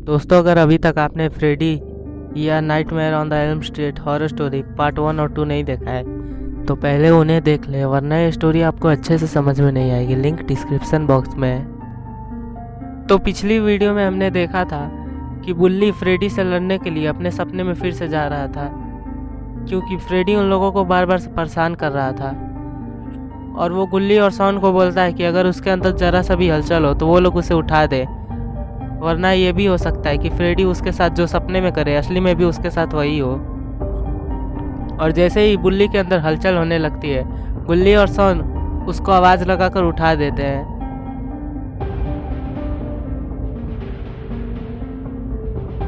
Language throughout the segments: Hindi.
दोस्तों, अगर अभी तक आपने फ्रेडी या nightmare on the Elm street horror story part 1 और 2 नहीं देखा है तो पहले उन्हें देख लें, वरना ये स्टोरी आपको अच्छे से समझ में नहीं आएगी। लिंक डिस्क्रिप्शन बॉक्स में है। तो पिछली वीडियो में हमने देखा था कि बुल्ली फ्रेडी से लड़ने के लिए अपने सपने में फिर से जा रहा था, क्योंकि फ्रेडी उन लोगों को बार बार परेशान कर रहा था। और वो गुल्ली और शॉन को बोलता है कि अगर उसके अंदर ज़रा सा भी हलचल हो तो वो लोग उसे उठा दे, वरना ये भी हो सकता है कि फ्रेडी उसके साथ जो सपने में करे असली में भी उसके साथ वही हो। और जैसे ही बुल्ली के अंदर हलचल होने लगती है, गुल्ली और शॉन उसको आवाज़ लगाकर उठा देते हैं।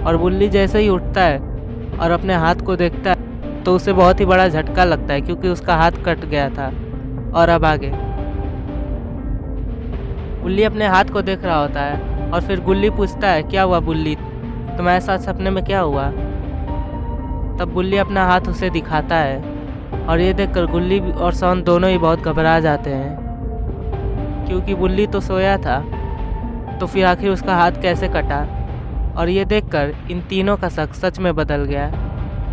और बुल्ली जैसे ही उठता है और अपने हाथ को देखता है तो उसे बहुत ही बड़ा झटका लगता है, क्योंकि उसका हाथ कट गया था। और अब आगे बुल्ली अपने हाथ को देख रहा होता है और फिर गुल्ली पूछता है, क्या हुआ बुल्ली, तुम्हारे साथ सपने में क्या हुआ? तब बुल्ली अपना हाथ उसे दिखाता है और ये देखकर गुल्ली और शॉन दोनों ही बहुत घबरा जाते हैं, क्योंकि बुल्ली तो सोया था, तो फिर आखिर उसका हाथ कैसे कटा। और ये देखकर इन तीनों का शक सच में बदल गया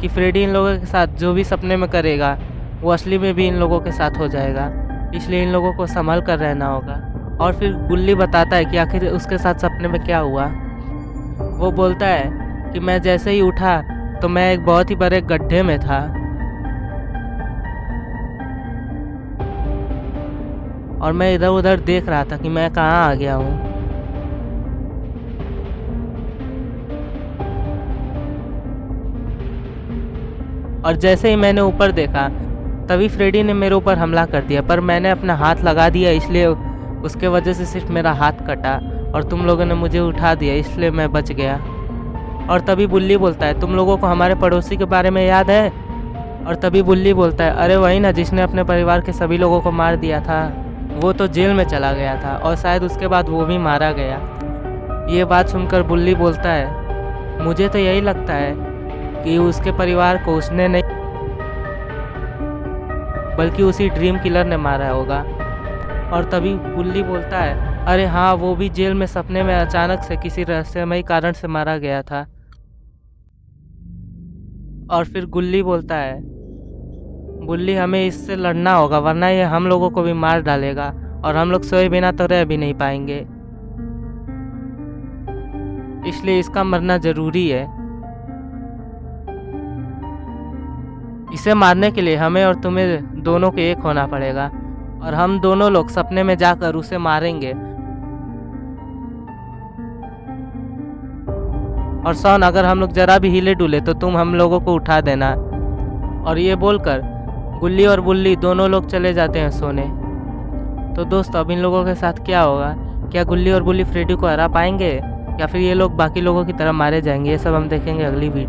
कि फ्रेडी इन लोगों के साथ जो भी सपने में करेगा वो असली में भी इन लोगों के साथ हो जाएगा, इसलिए इन लोगों को संभल कर रहना होगा। और फिर बुल्ली बताता है कि आखिर उसके साथ सपने में क्या हुआ। वो बोलता है कि मैं जैसे ही उठा तो मैं एक बहुत ही बड़े गड्ढे में था, और मैं इधर उधर देख रहा था कि मैं कहाँ आ गया हूँ। और जैसे ही मैंने ऊपर देखा तभी फ्रेडी ने मेरे ऊपर हमला कर दिया, पर मैंने अपना हाथ लगा दिया, इसलिए उसके वजह से सिर्फ मेरा हाथ कटा और तुम लोगों ने मुझे उठा दिया, इसलिए मैं बच गया। और तभी बुल्ली बोलता है, तुम लोगों को हमारे पड़ोसी के बारे में याद है? और तभी बुल्ली बोलता है, अरे वही ना जिसने अपने परिवार के सभी लोगों को मार दिया था, वो तो जेल में चला गया था और शायद उसके बाद वो भी मारा गया। ये बात सुनकर बुल्ली बोलता है, मुझे तो यही लगता है कि उसके परिवार को उसने नहीं बल्कि उसी ड्रीम किलर ने मारा होगा। और तभी बुल्ली बोलता है, अरे हाँ, वो भी जेल में सपने में अचानक से किसी रहस्यमयी कारण से मारा गया था। और फिर गुल्ली बोलता है, बुल्ली हमें इससे लड़ना होगा, वरना ये हम लोगों को भी मार डालेगा और हम लोग सोए बिना तो रह भी नहीं पाएंगे, इसलिए इसका मरना जरूरी है। इसे मारने के लिए हमें और तुम्हें दोनों के एक होना पड़ेगा, और हम दोनों लोग सपने में जाकर उसे मारेंगे। और शॉन, अगर हम लोग जरा भी हिले डुले तो तुम हम लोगों को उठा देना। और ये बोलकर गुल्ली और बुल्ली दोनों लोग चले जाते हैं सोने। तो दोस्तों, अब इन लोगों के साथ क्या होगा? क्या गुल्ली और बुल्ली फ्रेडी को हरा पाएंगे या फिर ये लोग बाकी लोगों की तरह मारे जाएंगे? ये सब हम देखेंगे अगली वीडियो।